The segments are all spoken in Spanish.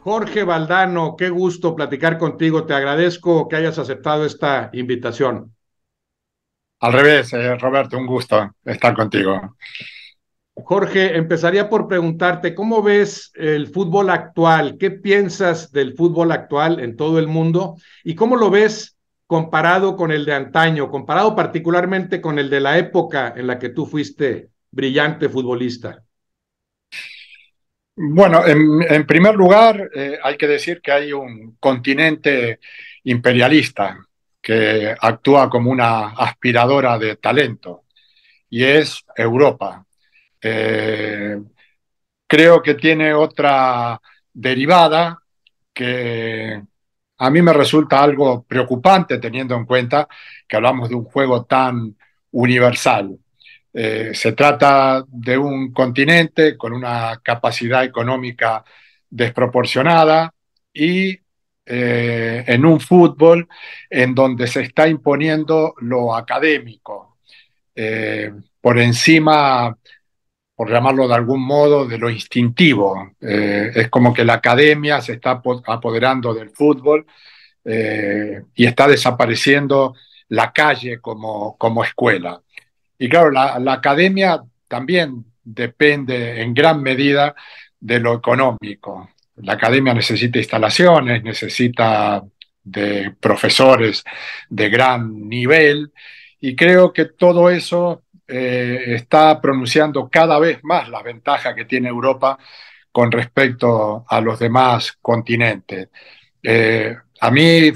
Jorge Valdano, qué gusto platicar contigo. Te agradezco que hayas aceptado esta invitación. Al revés, Roberto, un gusto estar contigo. Jorge, empezaría por preguntarte, ¿cómo ves el fútbol actual? ¿Qué piensas del fútbol actual en todo el mundo? ¿Y cómo lo ves comparado con el de antaño, comparado particularmente con el de la época en la que tú fuiste brillante futbolista? Bueno, en primer lugar, hay que decir que hay un continente imperialista que actúa como una aspiradora de talento y es Europa. Eh, Creo que tiene otra derivada que a mí me resulta algo preocupante teniendo en cuenta que hablamos de un juego tan universal. Se trata de un continente con una capacidad económica desproporcionada y en un fútbol en donde se está imponiendo lo académico por encima, por llamarlo de algún modo, de lo instintivo. Es como que la academia se está apoderando del fútbol y está desapareciendo la calle como escuela. Y claro, la academia también depende en gran medida de lo económico. La academia necesita instalaciones, necesita de profesores de gran nivel y creo que todo eso está pronunciando cada vez más la ventaja que tiene Europa con respecto a los demás continentes. A mí,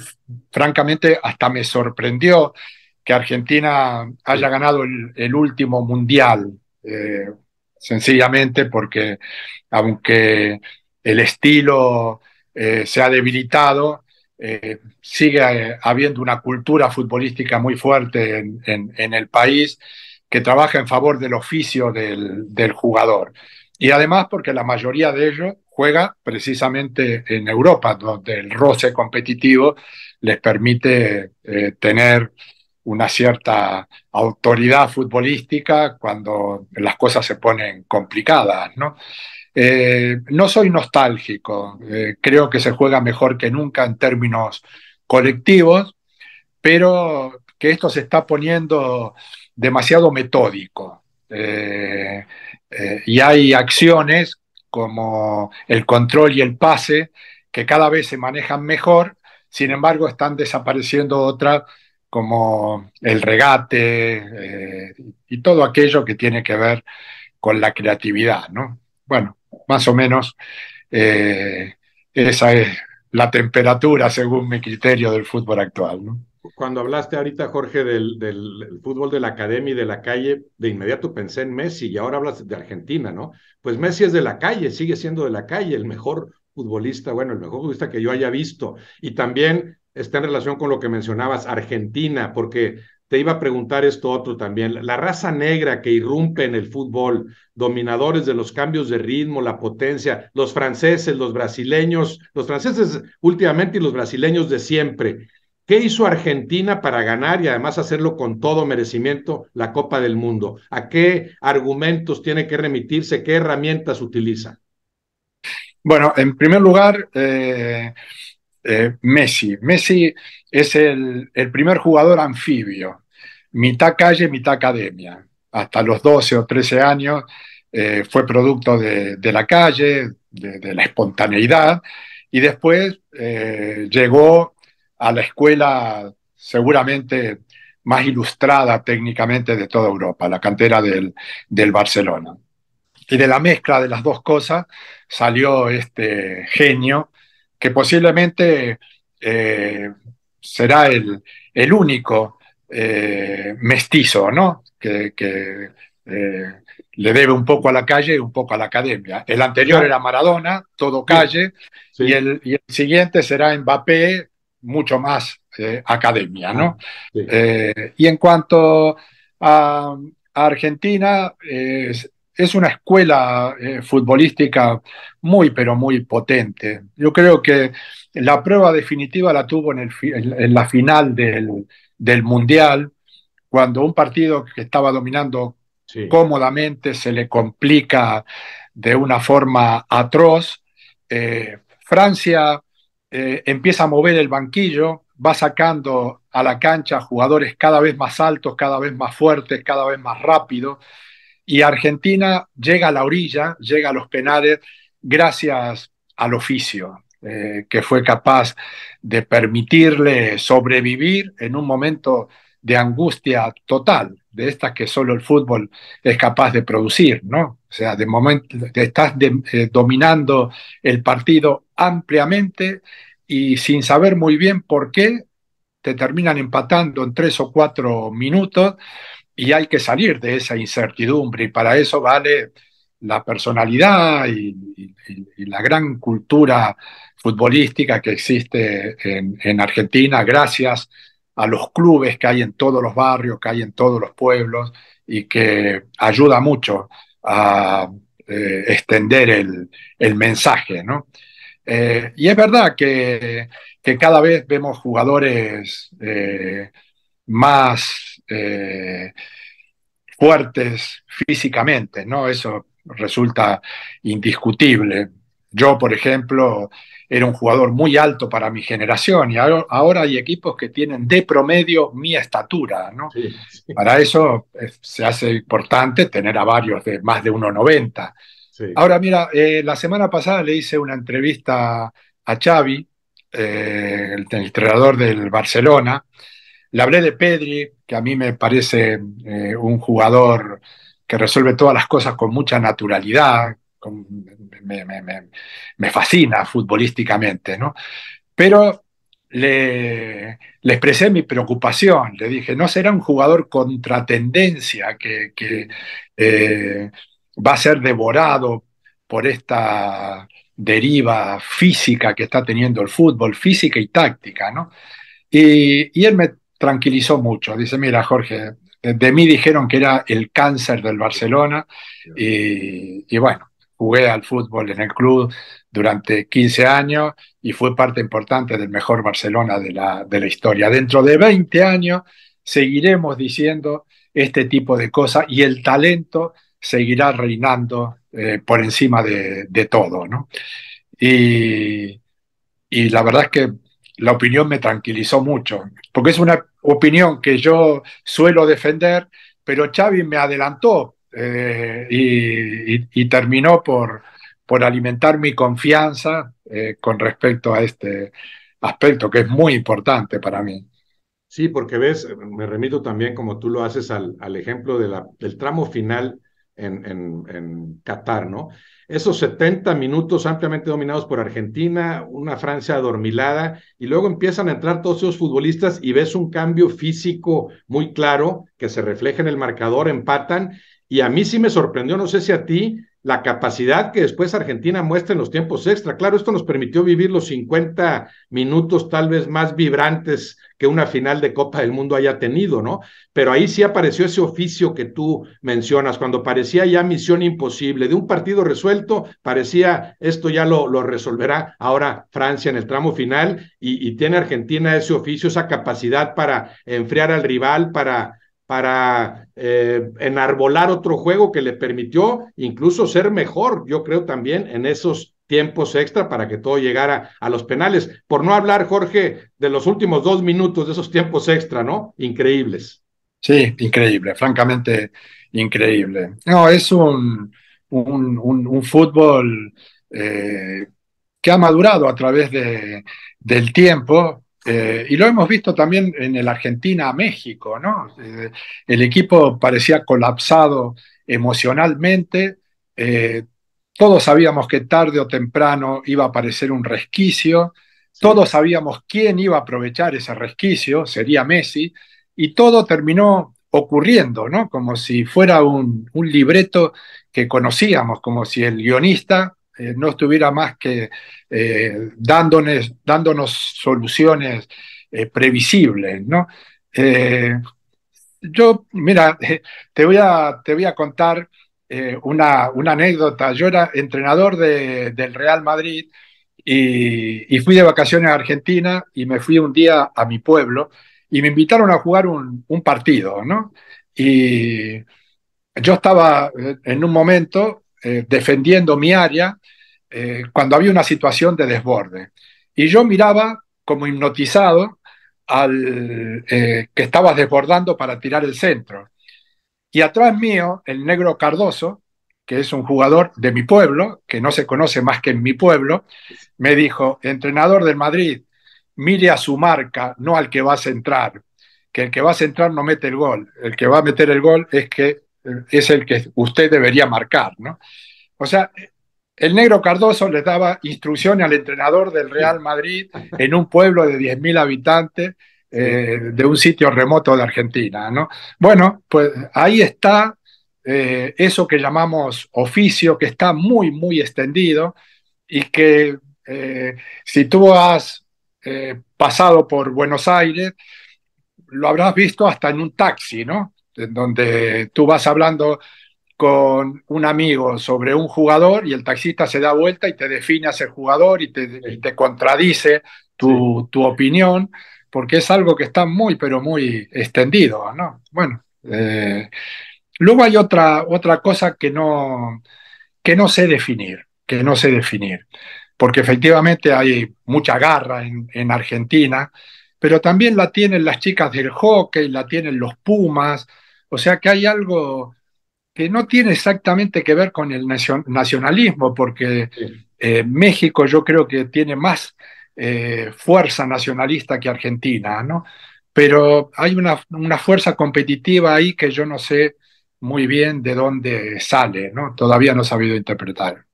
francamente, hasta me sorprendió que Argentina haya Sí. ganado el último mundial, sencillamente porque aunque el estilo se ha debilitado, sigue habiendo una cultura futbolística muy fuerte en el país que trabaja en favor del oficio del jugador. Y además porque la mayoría de ellos juega precisamente en Europa, donde el roce competitivo les permite tener una cierta autoridad futbolística cuando las cosas se ponen complicadas, ¿no? No soy nostálgico, creo que se juega mejor que nunca en términos colectivos, pero que esto se está poniendo demasiado metódico. Y hay acciones como el control y el pase que cada vez se manejan mejor, sin embargo están desapareciendo otras como el regate y todo aquello que tiene que ver con la creatividad, ¿no? Bueno, más o menos eh, esa es la temperatura, según mi criterio, del fútbol actual, ¿no? Cuando hablaste ahorita, Jorge, del fútbol de la academia y de la calle, de inmediato pensé en Messi y ahora hablas de Argentina, ¿no? Pues Messi es de la calle, sigue siendo de la calle, el mejor futbolista, bueno, el mejor futbolista que yo haya visto. Y también está en relación con lo que mencionabas, Argentina, porque te iba a preguntar esto otro también. La raza negra que irrumpe en el fútbol, dominadores de los cambios de ritmo, la potencia, los franceses, los franceses últimamente y los brasileños de siempre. ¿Qué hizo Argentina para ganar y además hacerlo con todo merecimiento la Copa del Mundo? ¿A qué argumentos tiene que remitirse? ¿Qué herramientas utiliza? Bueno, en primer lugar, Messi. Messi es el primer jugador anfibio, mitad calle, mitad academia. Hasta los 12 o 13 años fue producto de la calle, de la espontaneidad, y después llegó a la escuela seguramente más ilustrada técnicamente de toda Europa, la cantera del Barcelona. Y de la mezcla de las dos cosas salió este genio que posiblemente eh, será el único mestizo, ¿no? Que le debe un poco a la calle y un poco a la academia. El O anterior sea, era Maradona, todo sí, calle, sí. y el siguiente será Mbappé, mucho más academia, Ah, ¿no? sí. Y en cuanto a Argentina, es una escuela futbolística muy, pero muy potente. Yo creo que la prueba definitiva la tuvo en la final del Mundial, cuando un partido que estaba dominando Sí. cómodamente se le complica de una forma atroz. Francia empieza a mover el banquillo, va sacando a la cancha jugadores cada vez más altos, cada vez más fuertes, cada vez más rápidos, y Argentina llega a la orilla, llega a los penales gracias al oficio, que fue capaz de permitirle sobrevivir en un momento de angustia total, de estas que solo el fútbol es capaz de producir, ¿no? O sea, de momento estás dominando el partido ampliamente y sin saber muy bien por qué te terminan empatando en 3 o 4 minutos y hay que salir de esa incertidumbre y para eso vale la personalidad y la gran cultura futbolística que existe en Argentina gracias a los clubes que hay en todos los barrios, que hay en todos los pueblos y que ayuda mucho a extender el mensaje, ¿no? Y es verdad que cada vez vemos jugadores más fuertes físicamente, ¿no? Eso resulta indiscutible. Yo, por ejemplo, era un jugador muy alto para mi generación y ahora hay equipos que tienen de promedio mi estatura, ¿no? Sí, sí, Para eso se hace importante tener a varios de más de 1,90. sí, Ahora, mira, la semana pasada le hice una entrevista a Xavi, el entrenador del Barcelona. Le hablé de Pedri, que a mí me parece un jugador que resuelve todas las cosas con mucha naturalidad, me, me- me- me fascina futbolísticamente, ¿no? Pero le expresé mi preocupación, le dije, ¿no será un jugador contratendencia que sí. eh, va a ser devorado por esta deriva física que está teniendo el fútbol, física y táctica, ¿no? Y él me tranquilizó mucho. Dice, mira, Jorge, de mí dijeron que era el cáncer del Barcelona y bueno, jugué al fútbol en el club durante 15 años y fue parte importante del mejor Barcelona de la historia. Dentro de 20 años seguiremos diciendo este tipo de cosas y el talento seguirá reinando por encima de todo, ¿no? Y, y la verdad es que la opinión me tranquilizó mucho, porque es una opinión que yo suelo defender, pero Xavi me adelantó y terminó por alimentar mi confianza con respecto a este aspecto que es muy importante para mí. Sí, porque ves, me remito también, como tú lo haces, al ejemplo del tramo final en Qatar, ¿no? Esos 70 minutos ampliamente dominados por Argentina, una Francia adormilada, y luego empiezan a entrar todos esos futbolistas y ves un cambio físico muy claro que se refleja en el marcador, empatan, y a mí sí me sorprendió, no sé si a ti, la capacidad que después Argentina muestra en los tiempos extra. Claro, esto nos permitió vivir los 50 minutos tal vez más vibrantes que una final de Copa del Mundo haya tenido, ¿no? Pero ahí sí apareció ese oficio que tú mencionas, cuando parecía ya misión imposible, de un partido resuelto, parecía esto ya lo resolverá ahora Francia en el tramo final y tiene Argentina ese oficio, esa capacidad para enfriar al rival, para enarbolar otro juego que le permitió incluso ser mejor, yo creo también en esos tiempos extra para que todo llegara a los penales. Por no hablar, Jorge, de los últimos 2 minutos de esos tiempos extra, ¿no? Increíbles. Sí, increíble, francamente increíble. No, es un fútbol que ha madurado a través del tiempo y lo hemos visto también en el Argentina-México, ¿no? El equipo parecía colapsado emocionalmente. eh, Todos sabíamos que tarde o temprano iba a aparecer un resquicio. Sí, Todos sabíamos quién iba a aprovechar ese resquicio, sería Messi y todo terminó ocurriendo, ¿no? Como si fuera un libreto que conocíamos, como si el guionista no estuviera más que dándonos soluciones previsibles, ¿no? Eh, Mira, te voy a contar una anécdota. Yo era entrenador del Real Madrid y fui de vacaciones a Argentina y me fui un día a mi pueblo y me invitaron a jugar un partido, ¿no? Y yo estaba en un momento defendiendo mi área cuando había una situación de desborde. Y yo miraba como hipnotizado al que estaba desbordando para tirar el centro. Y atrás mío, el negro Cardoso, que es un jugador de mi pueblo, que no se conoce más que en mi pueblo, me dijo, entrenador del Madrid, mire a su marca, no al que va a centrar, que el que va a centrar no mete el gol, el que va a meter el gol es el que usted debería marcar, ¿no? O sea, el negro Cardoso le daba instrucciones al entrenador del Real Sí, Madrid en un pueblo de 10.000 habitantes sí. de un sitio remoto de Argentina, ¿no? Bueno, pues ahí está eso que llamamos oficio, que está muy, muy extendido y que si tú has pasado por Buenos Aires, lo habrás visto hasta en un taxi, ¿no? En donde tú vas hablando con un amigo sobre un jugador y el taxista se da vuelta y te define a ese jugador y Sí, te contradice sí. tu opinión, porque es algo que está muy, pero muy extendido, ¿no? Bueno, luego hay otra cosa que no sé definir, que no sé definir, porque efectivamente hay mucha garra en Argentina, pero también la tienen las chicas del hockey, la tienen los Pumas, o sea que hay algo que no tiene exactamente que ver con el nacionalismo, porque Sí. México yo creo que tiene más fuerza nacionalista que Argentina, ¿no? Pero hay una fuerza competitiva ahí que yo no sé muy bien de dónde sale, ¿no? Todavía no he sabido interpretar.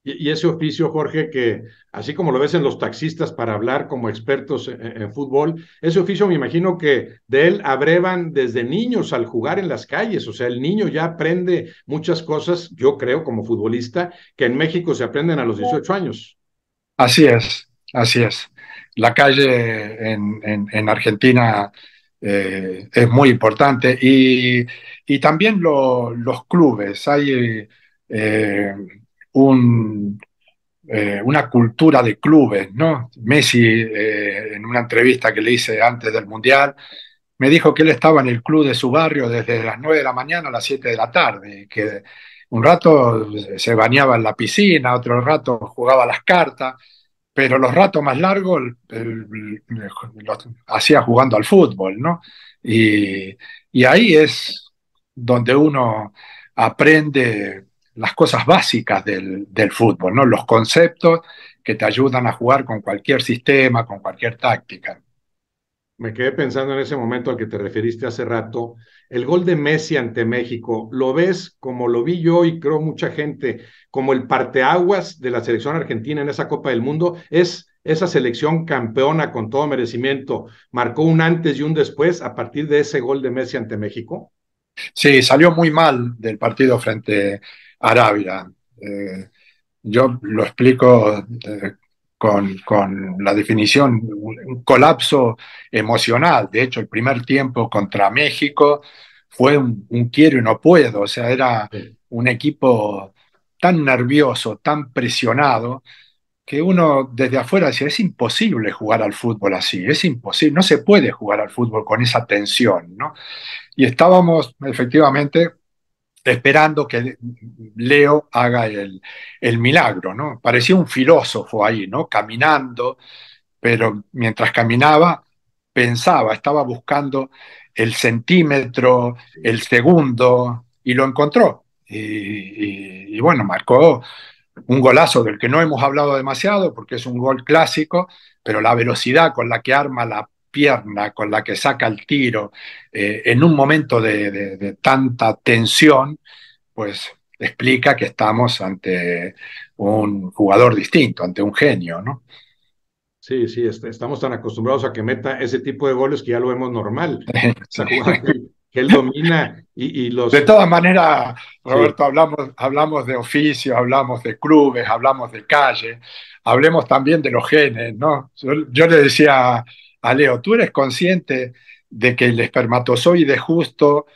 Y ese oficio, Jorge, que así como lo ves en los taxistas para hablar como expertos en fútbol, ese oficio me imagino que de él abrevan desde niños al jugar en las calles. O sea, el niño ya aprende muchas cosas, yo creo, como futbolista, que en México se aprenden a los 18 años. Así es, así es. La calle en Argentina es muy importante y también los clubes. Hay eh, un, una cultura de clubes, ¿no? Messi, en una entrevista que le hice antes del Mundial, me dijo que él estaba en el club de su barrio desde las 9 de la mañana a las 7 de la tarde, que un rato se bañaba en la piscina, otro rato jugaba a las cartas, pero los ratos más largos los hacía jugando al fútbol, ¿no? Y, y ahí es donde uno aprende las cosas básicas del fútbol, ¿no? Los conceptos que te ayudan a jugar con cualquier sistema, con cualquier táctica. Me quedé pensando en ese momento al que te referiste hace rato, el gol de Messi ante México, ¿lo ves como lo vi yo y creo mucha gente, como el parteaguas de la selección argentina en esa Copa del Mundo? Es esa selección campeona con todo merecimiento, marcó un antes y un después a partir de ese gol de Messi ante México. Sí, salió muy mal del partido frente a Arabia. Yo lo explico con la definición, un colapso emocional. De hecho, el primer tiempo contra México fue un quiero y no puedo. O sea, era Sí, un equipo tan nervioso, tan presionado, que uno desde afuera decía, es imposible jugar al fútbol así, es imposible, no se puede jugar al fútbol con esa tensión, ¿no? Y estábamos efectivamente esperando que Leo haga el milagro, ¿no? Parecía un filósofo ahí, ¿no? Caminando, pero mientras caminaba pensaba, estaba buscando el centímetro, el sí. segundo, y lo encontró. Y bueno, marcó un golazo del que no hemos hablado demasiado porque es un gol clásico, pero la velocidad con la que arma la pierna, con la que saca el tiro, en un momento de tanta tensión, pues explica que estamos ante un jugador distinto, ante un genio, ¿no? Sí, sí, estamos tan acostumbrados a que meta ese tipo de goles que ya lo vemos normal. Sí. Esa jugada que él domina y De los... todas maneras, Sí, Roberto, hablamos de oficio, hablamos de clubes, hablamos de calle, hablemos también de los genes, ¿no? Yo le decía a Leo, ¿tú eres consciente de que el espermatozoide justo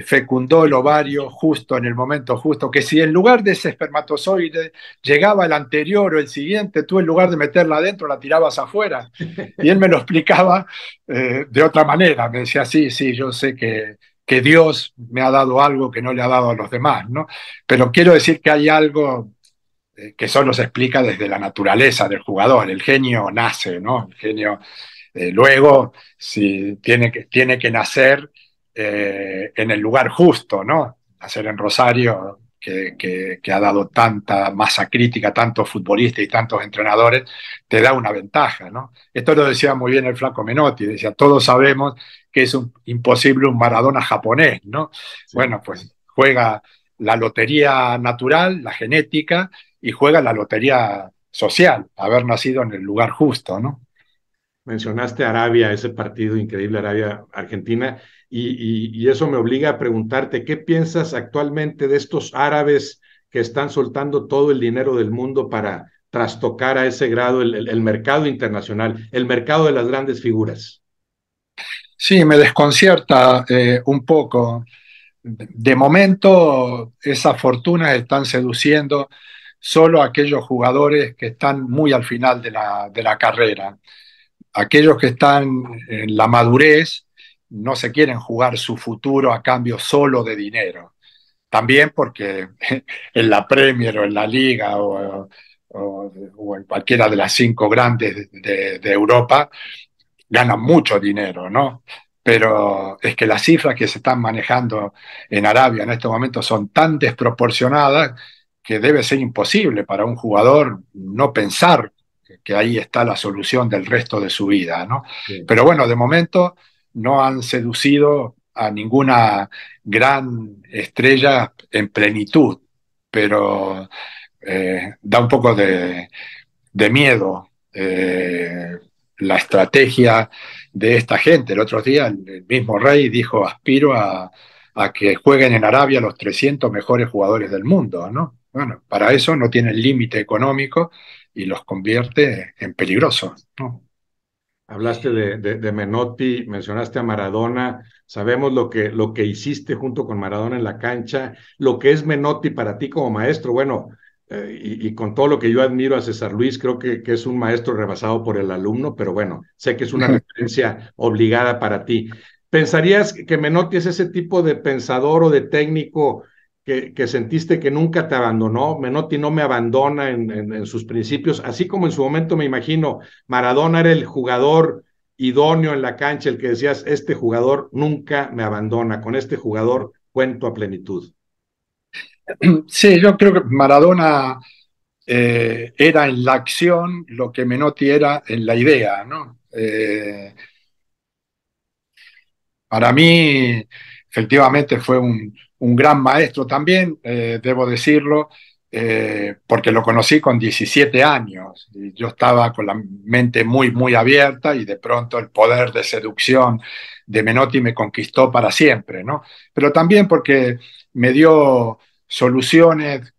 fecundó el ovario justo en el momento justo? Que si en lugar de ese espermatozoide llegaba el anterior o el siguiente, tú en lugar de meterla adentro la tirabas afuera. Y él me lo explicaba de otra manera, me decía, sí, sí, yo sé que Dios me ha dado algo que no le ha dado a los demás, ¿no? Pero quiero decir que hay algo que solo se explica desde la naturaleza del jugador. El genio nace, ¿no? El genio luego si tiene que nacer en el lugar justo, ¿no? Nacer en Rosario, que ha dado tanta masa crítica, tantos futbolistas y tantos entrenadores, te da una ventaja, ¿no? Esto lo decía muy bien el flaco Menotti, decía, todos sabemos que es imposible un Maradona japonés, ¿no? Sí. Bueno, pues juega la lotería natural, la genética, y juega la lotería social, haber nacido en el lugar justo, ¿no? Mencionaste Arabia, ese partido increíble, Arabia-Argentina, y eso me obliga a preguntarte, ¿qué piensas actualmente de estos árabes que están soltando todo el dinero del mundo para trastocar a ese grado el mercado internacional, el mercado de las grandes figuras? Sí, me desconcierta un poco. De momento, esas fortunas están seduciendo solo a aquellos jugadores que están muy al final de la carrera. Aquellos que están en la madurez no se quieren jugar su futuro a cambio solo de dinero. También porque en la Premier o en la Liga o en cualquiera de las cinco grandes de Europa ganan mucho dinero, ¿no? Pero es que las cifras que se están manejando en Arabia en estos momentos son tan desproporcionadas que debe ser imposible para un jugador no pensar que ahí está la solución del resto de su vida, ¿no? Sí. Pero bueno, de momento no han seducido a ninguna gran estrella en plenitud, pero da un poco de miedo la estrategia de esta gente. El otro día el mismo Rey dijo, aspiro a que jueguen en Arabia los 300 mejores jugadores del mundo, ¿no? Bueno, para eso no tienen límite económico y los convierte en peligrosos, ¿no? Hablaste de Menotti, mencionaste a Maradona, sabemos lo que hiciste junto con Maradona en la cancha, lo que es Menotti para ti como maestro, bueno, y con todo lo que yo admiro a César Luis, creo que es un maestro rebasado por el alumno, pero bueno, sé que es una referencia obligada para ti. ¿Pensarías que Menotti es ese tipo de pensador o de técnico que sentiste que nunca te abandonó? Menotti no me abandona en sus principios, así como en su momento me imagino Maradona era el jugador idóneo en la cancha, el que decías, este jugador nunca me abandona, con este jugador cuento a plenitud. Sí, yo creo que Maradona era en la acción lo que Menotti era en la idea, ¿no? Para mí, efectivamente, fue un gran maestro también, debo decirlo, porque lo conocí con 17 años. Y yo estaba con la mente muy, muy abierta y de pronto el poder de seducción de Menotti me conquistó para siempre, ¿no? Pero también porque me dio soluciones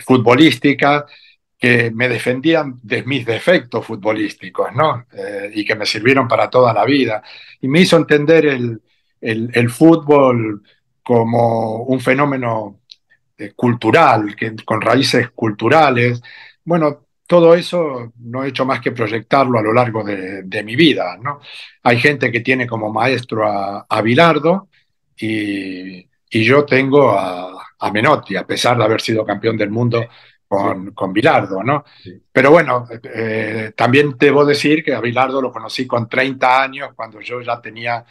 futbolísticas que me defendían de mis defectos futbolísticos, ¿no? Y que me sirvieron para toda la vida. Y me hizo entender el fútbol como un fenómeno cultural, con raíces culturales. Bueno, todo eso no he hecho más que proyectarlo a lo largo de mi vida, ¿no? Hay gente que tiene como maestro a Bilardo y yo tengo a Menotti, a pesar de haber sido campeón del mundo Sí, con Bilardo, ¿no? sí. Pero bueno, también debo decir que a Bilardo lo conocí con 30 años, cuando yo ya tenía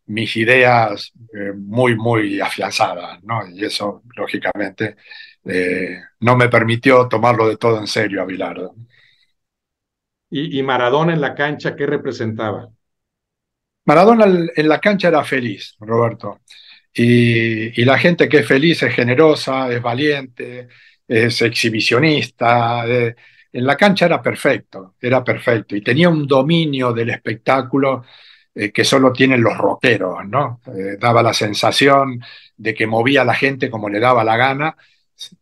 mis ideas muy, muy afianzadas, ¿no? Y eso, lógicamente, no me permitió tomarlo de todo en serio a Bilardo. Y Maradona en la cancha, ¿qué representaba? Maradona en la cancha era feliz, Roberto. Y la gente que es feliz es generosa, es valiente, es exhibicionista. En la cancha era perfecto, era perfecto. Y tenía un dominio del espectáculo que solo tienen los rockeros, ¿no? Daba la sensación de que movía a la gente como le daba la gana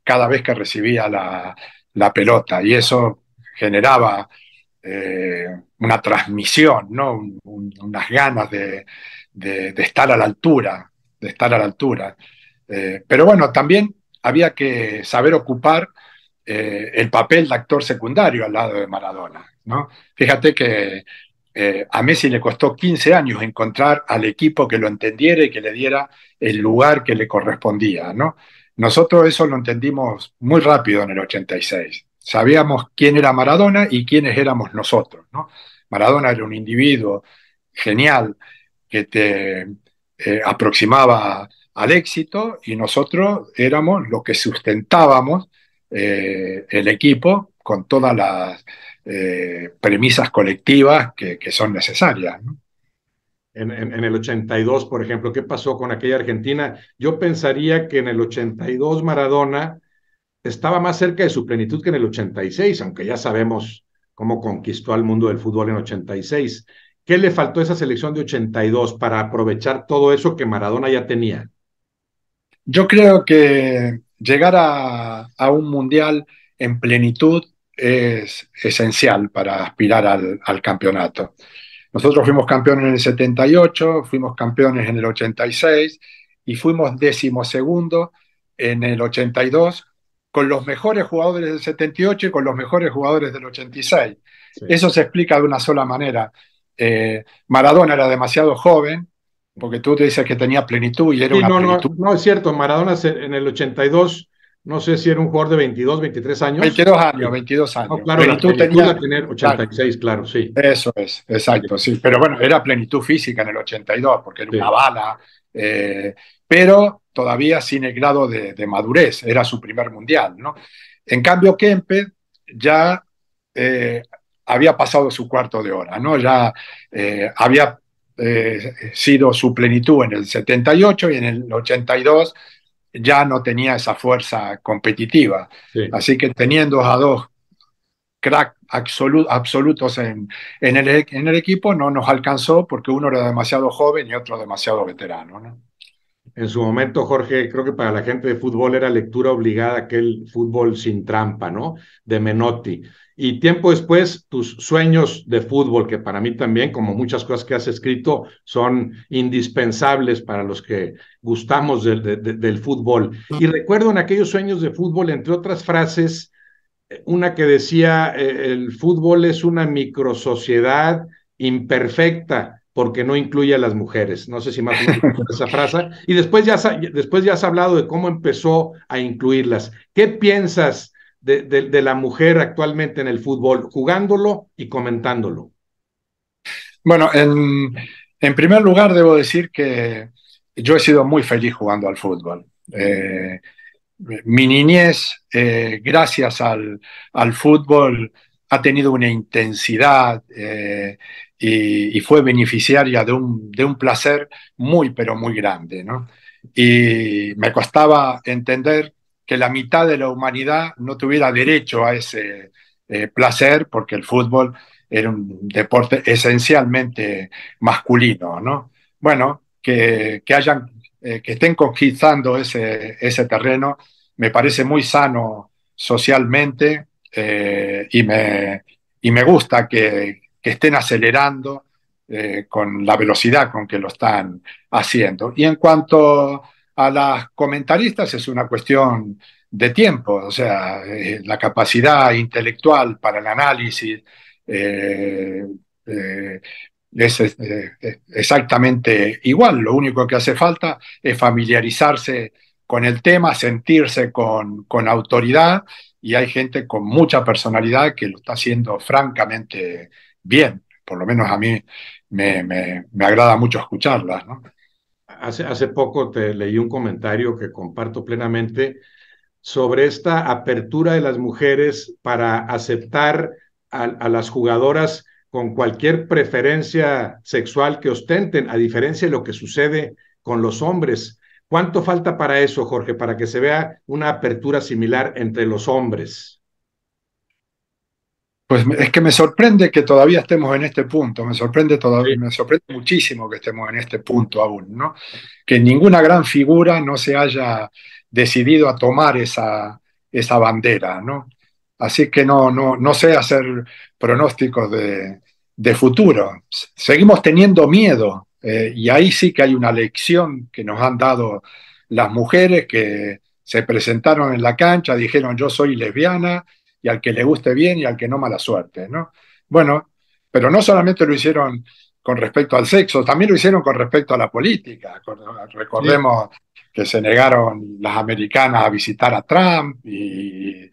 cada vez que recibía la pelota. Y eso generaba una transmisión, ¿no? Unas ganas de estar a la altura, de estar a la altura. Pero bueno, también había que saber ocupar el papel de actor secundario al lado de Maradona, ¿no? Fíjate que a Messi le costó 15 años encontrar al equipo que lo entendiera y que le diera el lugar que le correspondía, ¿no? Nosotros eso lo entendimos muy rápido en el 86. Sabíamos quién era Maradona y quiénes éramos nosotros, ¿no? Maradona era un individuo genial que te aproximaba al éxito y nosotros éramos los que sustentábamos el equipo con todas las premisas colectivas que son necesarias, ¿no? En el 82, por ejemplo, ¿qué pasó con aquella Argentina? Yo pensaría que en el 82 Maradona estaba más cerca de su plenitud que en el 86, aunque ya sabemos cómo conquistó al mundo del fútbol en 86. ¿Qué le faltó a esa selección de 82 para aprovechar todo eso que Maradona ya tenía? Yo creo que llegar a un mundial en plenitud es esencial para aspirar al campeonato. Nosotros fuimos campeones en el 78, fuimos campeones en el 86 y fuimos decimosegundo en el 82 con los mejores jugadores del 78 y con los mejores jugadores del 86. Sí. Eso se explica de una sola manera. Maradona era demasiado joven, porque tú te dices que tenía plenitud y era Sí, una no, no, plenitud. no es cierto. Maradona en el 82, no sé si era un jugador de 22, 23 años. 22 años, Sí. 22 No, años. claro, la Plenitud plenitud tenía, la tenía claro, 86, claro, sí. eso es, exacto, sí. Pero bueno, era plenitud física en el 82, porque era una Sí. bala, pero todavía sin el grado de madurez, era su primer mundial, ¿no? En cambio, Kempe ya eh, había pasado su cuarto de hora, ¿no? Ya había sido su plenitud en el 78 y en el 82 ya no tenía esa fuerza competitiva. Sí. Así que teniendo a dos crack absolutos en el equipo, no nos alcanzó porque uno era demasiado joven y otro demasiado veterano, ¿no? En su momento, Jorge, creo que para la gente de fútbol era lectura obligada aquel fútbol sin trampa, ¿no? De Menotti. Y tiempo después, tus sueños de fútbol, que para mí también, como muchas cosas que has escrito, son indispensables para los que gustamos del fútbol. Y recuerdo en aquellos sueños de fútbol, entre otras frases, una que decía, el fútbol es una microsociedad imperfecta porque no incluye a las mujeres. No sé si más o menos esa frase. Y después ya has hablado de cómo empezó a incluirlas. ¿Qué piensas de la mujer actualmente en el fútbol, jugándolo y comentándolo? Bueno, en primer lugar debo decir que yo he sido muy feliz jugando al fútbol. Mi niñez, gracias al fútbol, ha tenido una intensidad y fue beneficiaria de un placer muy, pero muy grande, ¿no? Y me costaba entender que la mitad de la humanidad no tuviera derecho a ese placer, porque el fútbol era un deporte esencialmente masculino, ¿no? Bueno, que estén conquistando ese terreno me parece muy sano socialmente y me gusta que estén acelerando con la velocidad con que lo están haciendo. Y en cuanto a las comentaristas, es una cuestión de tiempo, o sea, la capacidad intelectual para el análisis eh, eh, exactamente igual. Lo único que hace falta es familiarizarse con el tema, sentirse con autoridad y hay gente con mucha personalidad que lo está haciendo francamente bien. Por lo menos a mí me agrada mucho escucharlas, ¿no? Hace poco te leí un comentario que comparto plenamente sobre esta apertura de las mujeres para aceptar a las jugadoras con cualquier preferencia sexual que ostenten, a diferencia de lo que sucede con los hombres. ¿Cuánto falta para eso, Jorge, para que se vea una apertura similar entre los hombres? Pues es que me sorprende que todavía estemos en este punto, Sí. me sorprende muchísimo que estemos en este punto aún, ¿no? Que ninguna gran figura no se haya decidido a tomar esa bandera, ¿no? Así que no sé hacer pronósticos de futuro. Seguimos teniendo miedo y ahí sí que hay una lección que nos han dado las mujeres que se presentaron en la cancha, dijeron yo soy lesbiana y al que le guste bien y al que no mala suerte, ¿no? Bueno, pero no solamente lo hicieron con respecto al sexo, también lo hicieron con respecto a la política. Sí. Recordemos que se negaron las americanas a visitar a Trump y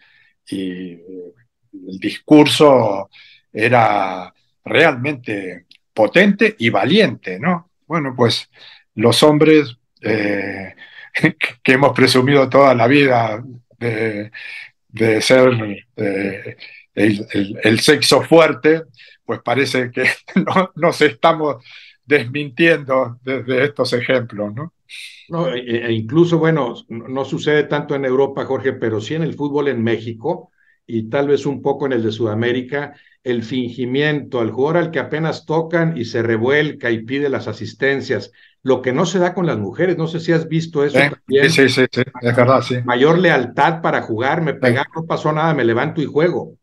el discurso era realmente potente y valiente, ¿no? Bueno, pues los hombres que hemos presumido toda la vida de, de ser el sexo fuerte, pues parece que no, nos estamos desmintiendo desde estos ejemplos, ¿no? No, incluso, bueno, no sucede tanto en Europa, Jorge, pero sí en el fútbol en México y tal vez un poco en el de Sudamérica, el fingimiento, el jugador al que apenas tocan y se revuelca y pide las asistencias, lo que no se da con las mujeres, no sé si has visto eso Sí, también, sí, sí, sí, es verdad, sí. mayor lealtad para jugar, me Sí. pegaron, no pasó nada, me levanto y juego.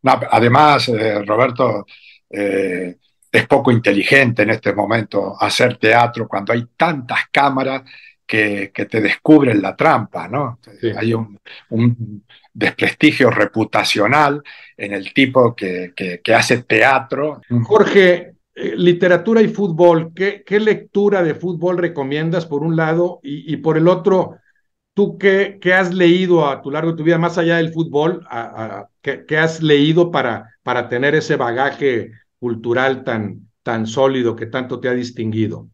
No, además, Roberto, eh, es poco inteligente en este momento hacer teatro cuando hay tantas cámaras que te descubren la trampa, ¿no? Sí. Hay un desprestigio reputacional en el tipo que hace teatro. Jorge, literatura y fútbol, ¿qué lectura de fútbol recomiendas por un lado y por el otro? ¿Tú qué has leído a tu largo de tu vida, más allá del fútbol? ¿Qué has leído para tener ese bagaje cultural tan sólido que tanto te ha distinguido?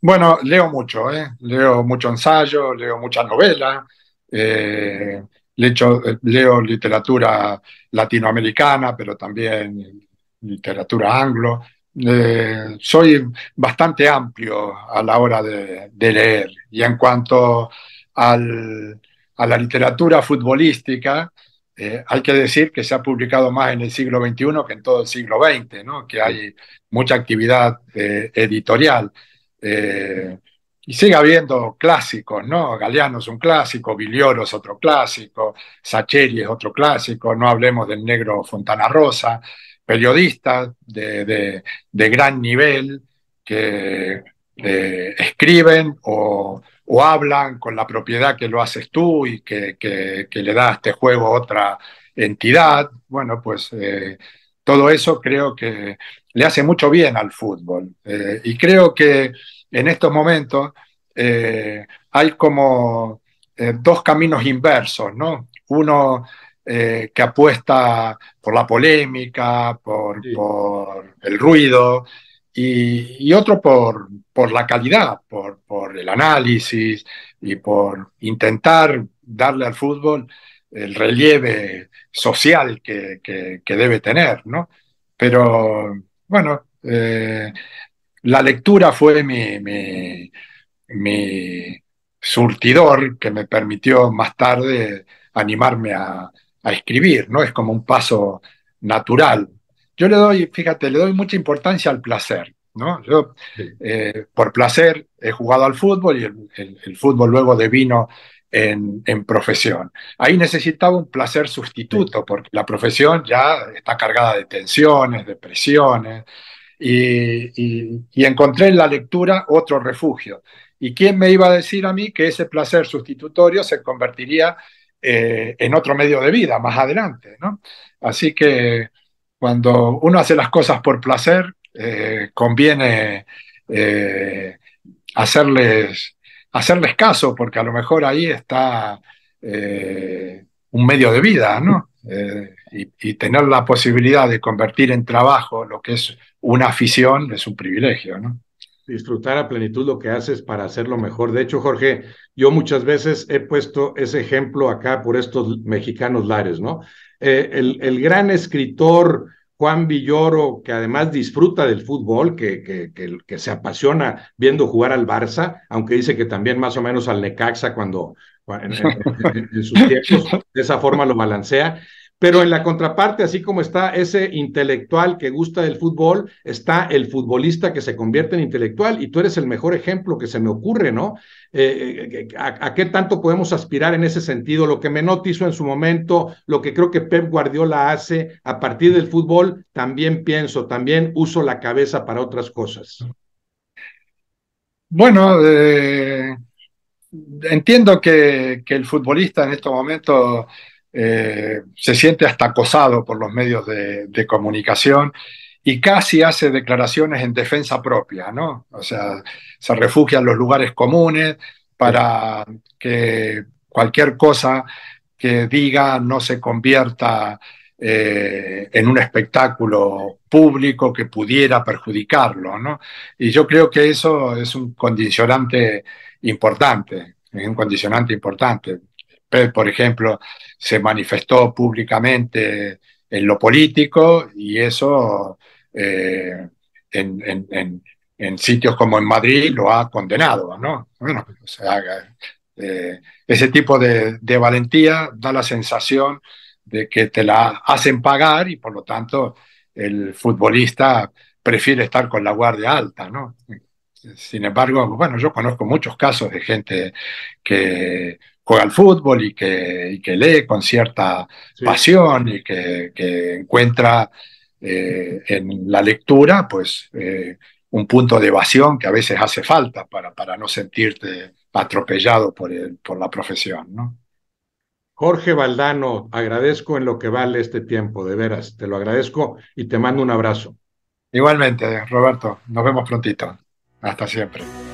Bueno, leo mucho, ¿eh? Leo mucho ensayo, leo mucha novela, leo literatura latinoamericana, pero también literatura anglo. Soy bastante amplio a la hora de leer. Y en cuanto al- a la literatura futbolística, hay que decir que se ha publicado más en el siglo XXI que en todo el siglo XX, ¿no? Que Sí. hay mucha actividad editorial. Eh, y sigue habiendo clásicos, ¿no? Galeano es un clásico, Vilioro es otro clásico, Sacheri es otro clásico, no hablemos del negro Fontana Rosa, periodistas de gran nivel que escriben o hablan con la propiedad que lo haces tú y que le da a este juego otra entidad. Bueno, pues todo eso creo que le hace mucho bien al fútbol. Y creo que en estos momentos hay como dos caminos inversos, ¿no? Uno que apuesta por la polémica, Sí. por el ruido, y otro por la calidad, por el análisis y por intentar darle al fútbol el relieve social que debe tener, ¿no? Pero bueno, la lectura fue mi surtidor que me permitió más tarde animarme a escribir, ¿no? Es como un paso natural. Yo le doy, fíjate, le doy mucha importancia al placer, ¿no? Yo, Sí. por placer, he jugado al fútbol y el fútbol luego devino en profesión. Ahí necesitaba un placer Sí. sustituto, porque la profesión ya está cargada de tensiones, de presiones, y encontré en la lectura otro refugio. ¿Y quién me iba a decir a mí que ese placer sustitutorio se convertiría en otro medio de vida más adelante, ¿no? Así que cuando uno hace las cosas por placer, conviene eh, hacerles, hacerles caso, porque a lo mejor ahí está un medio de vida, ¿no? Y tener la posibilidad de convertir en trabajo lo que es una afición es un privilegio, ¿no? Disfrutar a plenitud lo que haces para hacerlo mejor. De hecho, Jorge, yo muchas veces he puesto ese ejemplo acá por estos mexicanos lares, ¿no? El gran escritor Juan Villoro, que además disfruta del fútbol, que se apasiona viendo jugar al Barça, aunque dice que también más o menos al Necaxa en sus tiempos, de esa forma lo balancea. Pero en la contraparte, así como está ese intelectual que gusta del fútbol, está el futbolista que se convierte en intelectual y tú eres el mejor ejemplo que se me ocurre, ¿no? ¿A qué tanto podemos aspirar en ese sentido? Lo que Menotti hizo en su momento, lo que creo que Pep Guardiola hace a partir del fútbol, también pienso, también uso la cabeza para otras cosas. Bueno, entiendo que el futbolista en estos momentos se siente hasta acosado por los medios de comunicación y casi hace declaraciones en defensa propia, ¿no? O sea, se refugia en los lugares comunes Sí. para que cualquier cosa que diga no se convierta en un espectáculo público que pudiera perjudicarlo, ¿no? Y yo creo que eso es un condicionante importante, es un condicionante importante. Pep, por ejemplo, se manifestó públicamente en lo político y eso eh, en, en- en- en sitios como en Madrid lo ha condenado, ¿no? Bueno, o sea, ese tipo de valentía da la sensación de que te la hacen pagar y por lo tanto el futbolista prefiere estar con la guardia alta, ¿no? Sin embargo, bueno, yo conozco muchos casos de gente que juega al fútbol y que lee con cierta Sí. pasión y que encuentra en la lectura, pues, un punto de evasión que a veces hace falta para no sentirte atropellado por la profesión, ¿no? Jorge Valdano, agradezco en lo que vale este tiempo, de veras, te lo agradezco y te mando un abrazo. Igualmente, Roberto, nos vemos prontito. Hasta siempre.